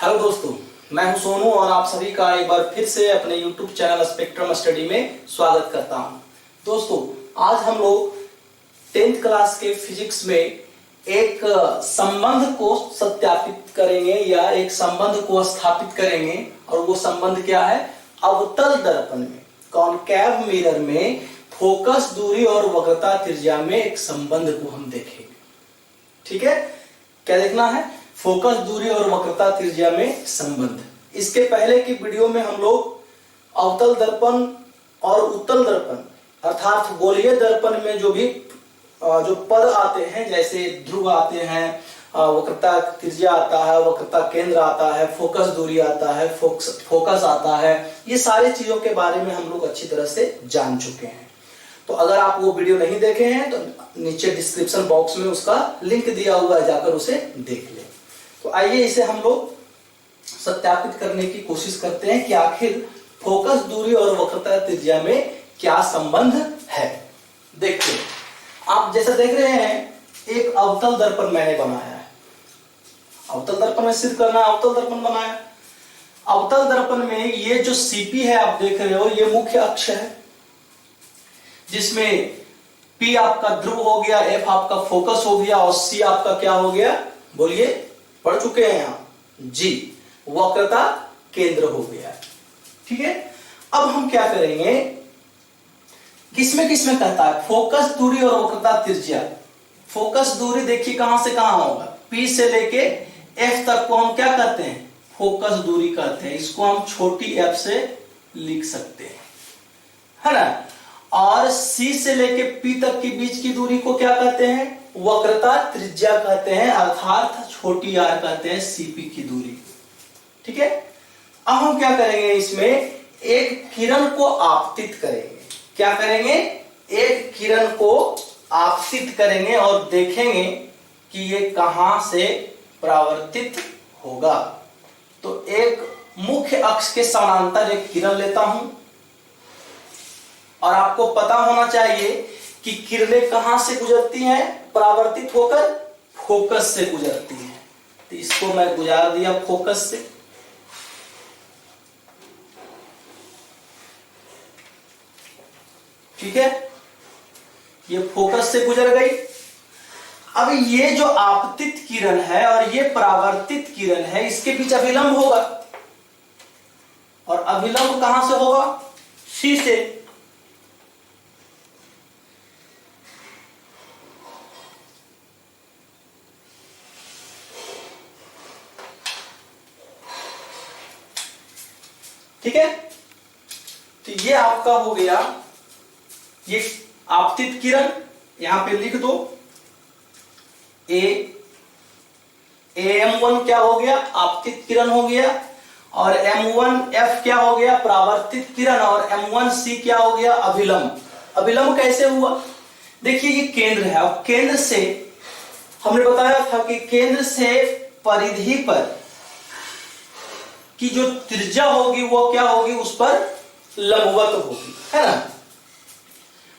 Hello दोस्तों, मैं हूं सोनू और आप सभी का एक बार फिर से अपने YouTube चैनल स्पेक्ट्रम स्टडी में स्वागत करता हूं। दोस्तों, आज हम लोग 10th क्लास के फिजिक्स में एक संबंध को सत्यापित करेंगे या एक संबंध को स्थापित करेंगे। और वो संबंध क्या है? अवतल दर्पण में, कॉनकेव मिरर में फोकस दूरी और वक्रता त्रिज्या में एक संबंध को हम देखेंगे। ठीक है, क्या देखना है? फोकस दूरी और वक्रता त्रिज्या में संबंध। इसके पहले की वीडियो में हम लोग अवतल दर्पण और उत्तल दर्पण अर्थात गोलीय दर्पण में जो पद आते हैं, जैसे ध्रुव आते हैं, वक्रता त्रिज्या आता है, वक्रता केंद्र आता है, फोकस दूरी आता है, फोकस आता है, ये सारी चीजों के बारे में हम लोग अच्छी तरह से जान चुके हैं। तो अगर आप वो वीडियो नहीं देखे हैं तो नीचे डिस्क्रिप्शन बॉक्स में उसका लिंक दिया हुआ है, जाकर उसे देख लें। तो आइए इसे हम लोग सत्यापित करने की कोशिश करते हैं कि आखिर फोकस दूरी और वक्रता त्रिज्या में क्या संबंध है। देखिए, आप जैसा देख रहे हैं, एक अवतल दर्पण मैंने बनाया है। अवतल दर्पण में सिद्ध करना, अवतल दर्पण बनाया। अवतल दर्पण में ये जो सीपी है आप देख रहे हो, ये मुख्य अक्ष है, जिसमें P आपका ध्रुव हो गया, F आपका फोकस हो गया और C आपका क्या हो गया? बोलिए, पढ़ चुके हैं आप। G वक्रता केंद्र हो गया। ठीक है, अब हम क्या करेंगे, किसमें किसमें कहता है? फोकस दूरी और वक्रता त्रिज्या। फोकस दूरी देखिए कहां से कहां होगा, P से लेके F तक को हम क्या कहते हैं? फोकस दूरी कहते हैं। इसको हम छोटी f से लिख सकते हैं, है ना। और C से लेके P तक की बीच की दूरी को क्या कहते हैं? वक्रता त्रिज्या कहते हैं, अर्थात छोटी r कहते हैं CP की दूरी। ठीक है, अब हम क्या करेंगे, इसमें एक किरण को आपतित करेंगे। क्या करेंगे? एक किरण को आपतित करेंगे और देखेंगे कि ये कहां से परावर्तित होगा। तो एक मुख्य अक्ष के समानांतर एक किरण लेता हूं, और आपको पता होना चाहिए कि किरणें कहां से गुजरती हैं? परावर्तित होकर फोकस से गुजरती हैं। तो इसको मैं गुजार दिया फोकस से। ठीक है, ये फोकस से गुजर गई। अब ये जो आपतित किरण है और ये परावर्तित किरण है, इसके बीच अभिलंब होगा, और अभिलंब कहां से होगा? C से। ठीक है, तो ये आपका हो गया, ये आपतित किरण। यहां पे लिख दो AM1 क्या हो गया? आपतित किरण हो गया। और M1F क्या हो गया? परावर्तित किरण। और M1C क्या हो गया? अभिलंब। अभिलंब कैसे हुआ? देखिए, ये केंद्र है, और केंद्र से हमने बताया था कि केंद्र से परिधि पर की जो त्रिज्या होगी वो क्या होगी? उस पर लंबवत होगी, है ना।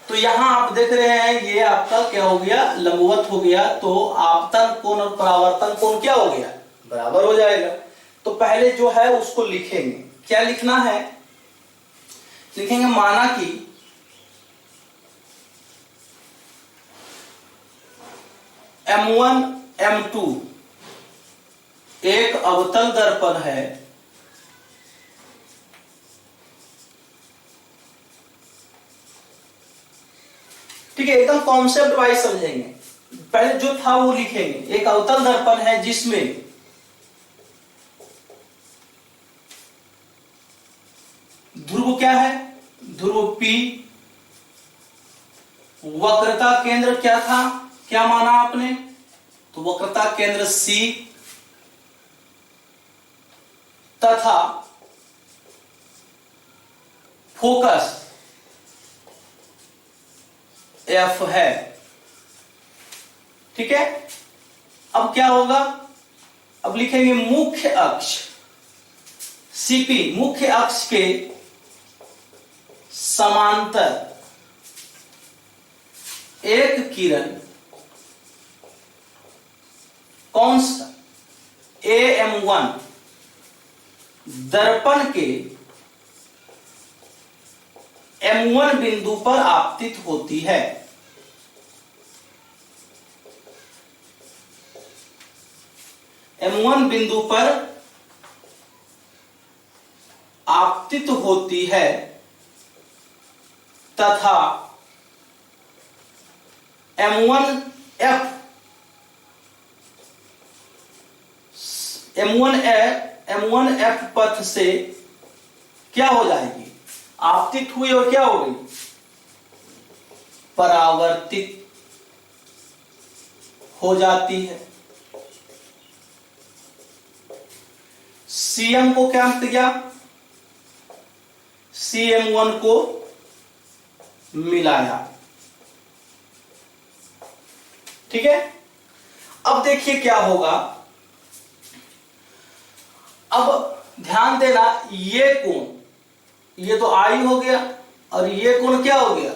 तो यहां आप देख रहे हैं, ये आपका क्या हो गया? लंबवत हो गया। तो आपतन कोण और परावर्तन कोण क्या हो गया? बराबर हो जाएगा। तो पहले जो है उसको लिखेंगे। क्या लिखना है? लिखेंगे, माना कि M1 M2 एक अवतल दर्पण है, ठीक है, एकदम कॉन्सेप्ट वाइज समझेंगे। पहले जो था वो लिखेंगे। एक अवतल दर्पण है जिसमें ध्रुव क्या है? ध्रुव P। वक्रता केंद्र क्या था? क्या माना आपने? तो वक्रता केंद्र C तथा फोकस F है। ठीक है, अब क्या होगा? अब लिखेंगे मुख्य अक्ष CP, मुख्य अक्ष के समांतर एक किरण कौन सा? AM1 दर्पण के M1 बिंदु पर आपतित होती है। M1 बिंदु पर आपतित होती है तथा M1F पथ से क्या हो जाएगी, आपतित हुई और क्या हो गई, परावर्तित हो जाती है। CM को क्या किया, CM1 को मिलाया। ठीक है, अब देखिए क्या होगा। अब ध्यान देना, ये कोण, ये तो I हो गया और ये कोण क्या हो गया,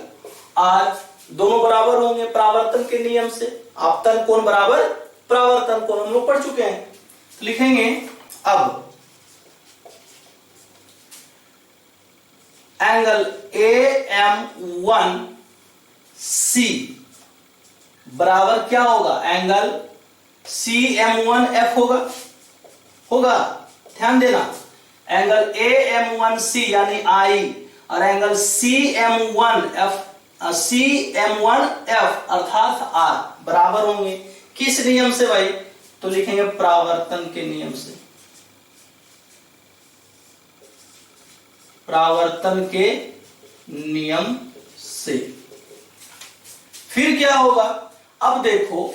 R, दोनों बराबर होंगे परावर्तन के नियम से। आपतन कोण बराबर परावर्तन कोण हम लोग पढ़ चुके हैं। तो लिखेंगे अब एंगल AM1C बराबर क्या होगा, एंगल CM1F होगा। ध्यान देना, एंगल AM1C यानी I और एंगल CM1F अर्थात R बराबर होंगे। किस नियम से भाई, तो लिखेंगे परावर्तन के नियम से। परावर्तन के नियम से। फिर क्या होगा, अब देखो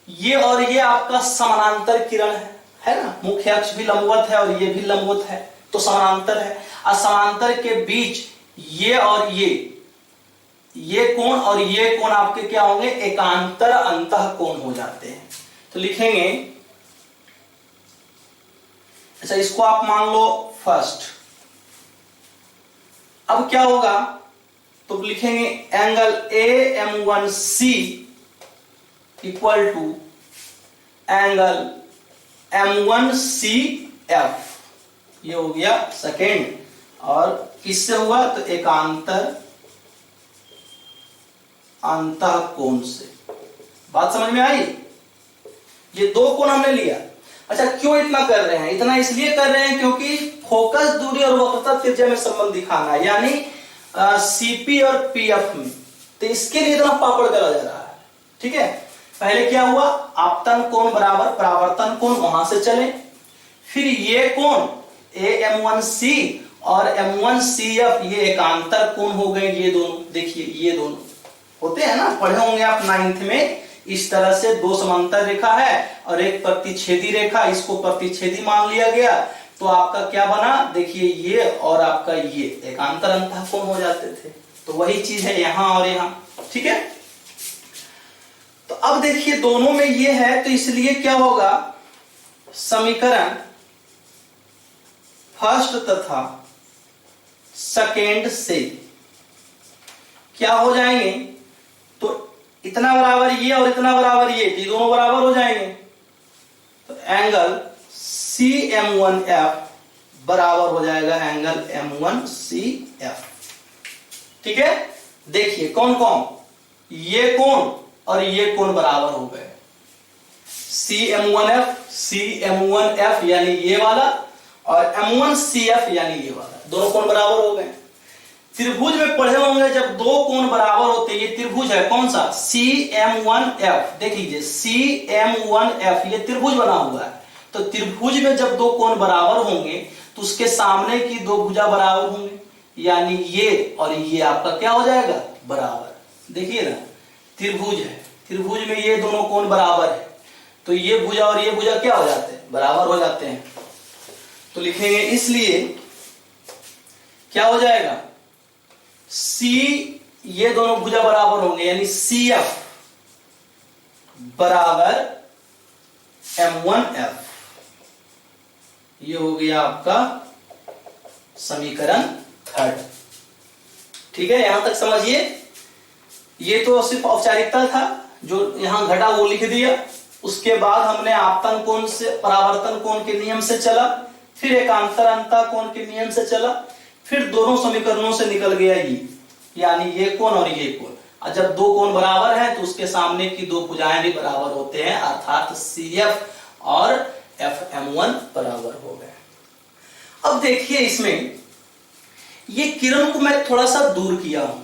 ये और ये आपका समानांतर किरण है ना, मुख्य अक्ष भी लंबवत है और ये भी लंबवत है, तो समानांतर है। और समानांतर के बीच ये और ये कोण और ये कोण आपके क्या होंगे, एकांतर अंतः कोण हो जाते हैं। तो लिखेंगे, अच्छा इसको आप मान लो फर्स्ट। अब क्या होगा, तो लिखेंगे angle AM1C equal to angle M1CF, ये हो गया सेकेंड। और किससे हुआ, तो एकांतर अंतः कोण से। बात समझ में आई, ये दो कोण हमने लिया। अच्छा क्यों इतना कर रहे हैं, इतना इसलिए कर रहे हैं क्योंकि फोकस दूरी और वक्रता त्रिज्या में संबंध दिखाना है, यानी CP और PF में। तो इसके लिए इतना पापड़ गला जा रहा है। ठीक है, पहले क्या हुआ, आपतन कोण बराबर परावर्तन कोण, वहां से चले। फिर ये कोण AM1C और M1CF ये एकांतर कोण हो गए। ये दोनों देखिए, ये दोनों होते हैं ना, पढ़े होंगे आप 9th में। इस तरह से दो समांतर रेखा है और एक प्रतिच्छेदी रेखा, इसको प्रतिच्छेदी मान लिया गया। तो आपका क्या बना, देखिए ये और आपका ये एकांतर अंतः कोण हो जाते थे। तो वही चीज है यहां और यहां। ठीक है, तो अब देखिए दोनों में ये है, तो इसलिए क्या होगा, समीकरण फर्स्ट तथा सेकेंड से क्या हो जाएंगे, तो इतना बराबर ये और इतना बराबर ये दोनों बराबर हो जाएंगे। तो एंगल CM1F बराबर हो जाएगा एंगल M1CF। ठीक है, देखिए कौन कौन, ये कोण और ये कोण बराबर हो गए। CM1F यानी ये वाला और M1CF यानी ये वाला, दोनों कोण बराबर हो गए। त्रिभुज में पढ़े होंगे जब दो कोण बराबर होते हैं, ये त्रिभुज है कौन सा, CM1F। देख लीजिए CM1F ये त्रिभुज बना हुआ है। तो त्रिभुज में जब दो कोण बराबर होंगे तो उसके सामने की दो भुजा बराबर होंगे, यानी ये और ये आपका क्या हो जाएगा, बराबर। देखिए ना, त्रिभुज है, त्रिभुज में ये दोनों कोण बराबर है, तो ये भुजा और ये भुजा क्या हो जाते हैं, बराबर हो जाते हैं। तो लिखेंगे इसलिए क्या हो जाएगा, C, ये दोनों भुजा बराबर होंगे, यानी CF बराबर M1F। ये हो गया आपका समीकरण थर्ड। ठीक है, यहां तक समझिए। ये तो सिर्फ औपचारिकता था, जो यहां घटा वो लिख दिया। उसके बाद हमने आपतन कोण से परावर्तन कोण के नियम से चला, फिर एकांतर अंतः कोण के नियम से चला, फिर दोनों समीकरणों से निकल गया ये, यानी ये कोण और ये कोण। और जब दो कोण बराबर हैं तो उसके सामने की दो भुजाएं भी बराबर होते हैं, अर्थात CF और FM1 बराबर हो गए। अब देखिए इसमें ये किरण को मैं थोड़ा सा दूर किया हूं,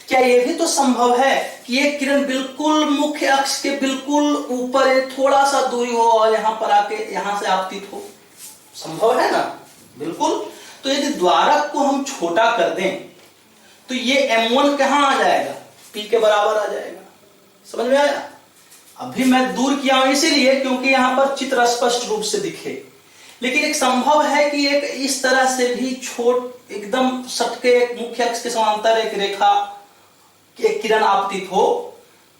क्या यह भी तो संभव है कि ये किरण बिल्कुल मुख्य अक्ष के बिल्कुल ऊपर है, थोड़ा सा दूरी हो और यहां पर आके यहां से आपतित हो? संभव है ना, बिल्कुल। तो यदि द्वारक को हम छोटा कर दें तो ये M1 कहां आ जाएगा? P के बराबर आ जाएगा। समझ में आया? अभी मैं दूर किया हूं इसीलिए क्योंकि यहां पर चित्र स्पष्ट रूप से दिखे, लेकिन एक संभव है कि एक इस तरह से भी छोट एकदम सटके एक मुख्य अक्ष के समांतर एक रेखा एक किरण आपतित हो,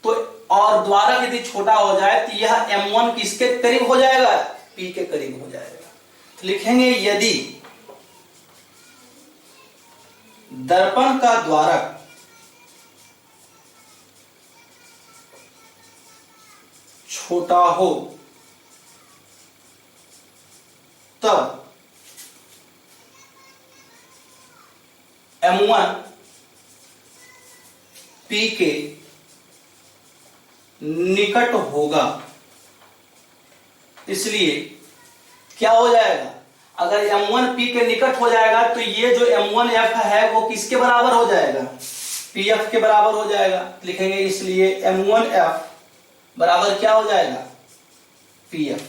तो और द्वारक यदि छोटा हो जाए तो यह M1 किसके करीब हो जाएगा? P के करीब हो जाएगा। तो लिखेंगे यदि दर्पण का द्वारक छोटा हो तब M1 P के निकट होगा। इसलिए क्या हो जाएगा? अगर M1 P के निकट हो जाएगा तो ये जो M1F है वो किसके बराबर हो जाएगा? PF के बराबर हो जाएगा। लिखेंगे इसलिए M1F बराबर क्या हो जाएगा? PF।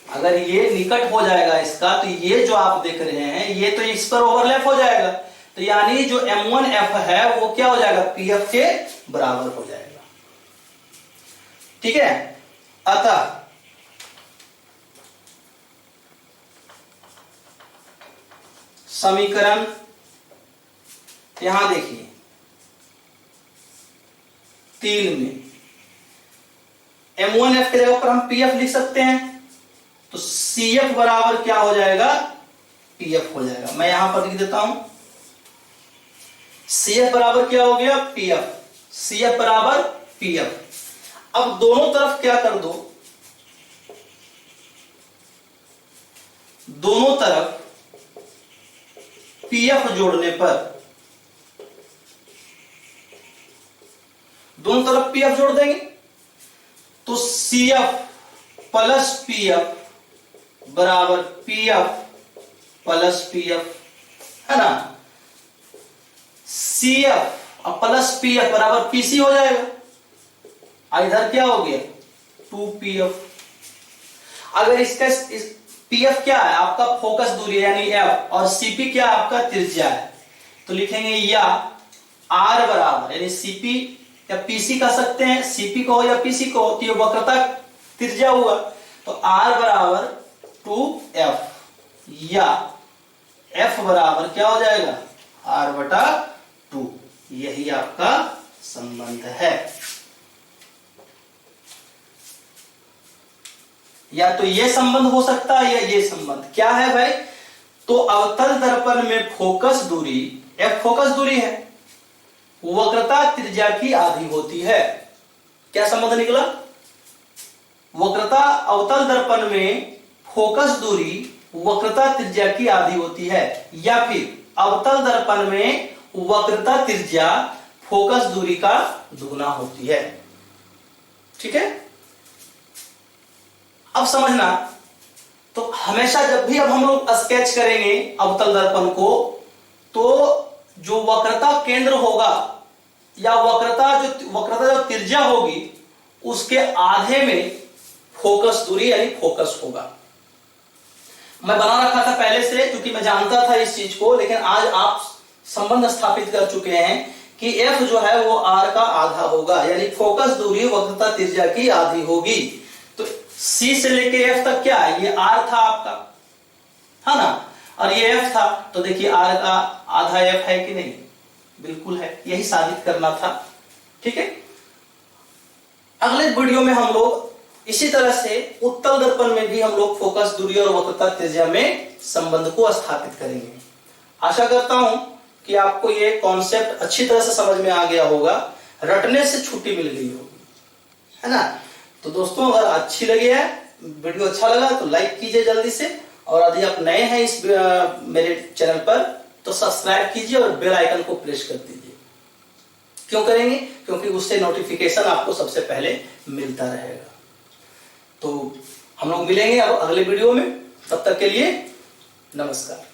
अगर ये निकट हो जाएगा इसका तो ये जो आप देख रहे हैं ये तो इस पर ओवरलैप हो जाएगा, तो यानी जो M1F है वो क्या हो जाएगा? PF के बराबर हो जाएगा। ठीक है। अतः समीकरण यहां देखिए 3 में M1F के जगह पर हम PF लिख सकते हैं, तो CF बराबर क्या हो जाएगा? PF हो जाएगा। मैं यहां पर लिख देता हूं, CF बराबर क्या हो गया? PF। CF बराबर PF। अब दोनों तरफ क्या कर दो? दोनों तरफ PF जोड़ने पर, दोनों तरफ PF जोड़ देंगे तो CF प्लस PF बराबर PF प्लस PF है ना। CF प्लस PF बराबर PC हो जाएगा। इधर क्या हो गया? 2PF। अगर इसका PF क्या है? आपका फोकस दूरी यानी F, और CP क्या है? आपका त्रिज्या है। तो लिखेंगे या R बराबर यानी CP या PC कह सकते हैं, CP को या PC को, तो ये वक्रता त्रिज्या हुआ, तो R बराबर 2F या F बराबर क्या हो जाएगा? R बटा 2। यही आपका संबंध है। या तो ये संबंध हो सकता है या ये संबंध। क्या है भाई? तो अवतल दर्पण में फोकस दूरी F फोकस दूरी है, वक्रता त्रिज्या की आधी होती है। क्या संबंध निकला? वक्रता अवतल दर्पण में फोकस दूरी वक्रता त्रिज्या की आधी होती है, या फिर अवतल दर्पण में वक्रता त्रिज्या फोकस दूरी का दुगना होती है। ठीक है। अब समझना, तो हमेशा जब भी अब हम लोग स्केच करेंगे अवतल दर्पण को, तो जो वक्रता केंद्र होगा या वक्रता जो त्रिज्या होगी उसके आधे में फोकस दूरी यानी फोकस होगा। मैं बना रखा था पहले से क्योंकि मैं जानता था इस चीज को, लेकिन आज आप संबंध स्थापित कर चुके हैं कि F जो है वो R का आधा होगा, यानी फोकस दूरी वक्रता त्रिज्या की आधी होगी। तो C से लेके F तक क्या है? ये R था आपका, है ना, और ये F था, तो देखिए R का आधा F है कि नहीं? बिल्कुल है। यही साबित करना था। ठीक है। अगले वीडियो में हम लोग इसी तरह से उत्तल दर्पण में भी हम लोग फोकस दूरी और वक्रता त्रिज्या में संबंध को स्थापित करेंगे। आशा करता हूं कि आपको ये कॉन्सेप्ट अच्छी तरह से समझ में आ गया होगा, रटने से छुट्टी मिल गई होगी, है ना। तो दोस्तों, अगर अच्छी लगी है वीडियो, अच्छा लगा तो लाइक कीजिए जल्दी से, और यदि आप नए हैं इस मेरे चैनल पर तो सब्सक्राइब कीजिए और बेल आइकन को प्रेस कर दीजिए। क्यों करेंगे? क्योंकि उससे नोटिफिकेशन आपको सबसे पहले मिलता रहेगा। तो हम लोग मिलेंगे अब अगले वीडियो में, तब तक के लिए नमस्कार।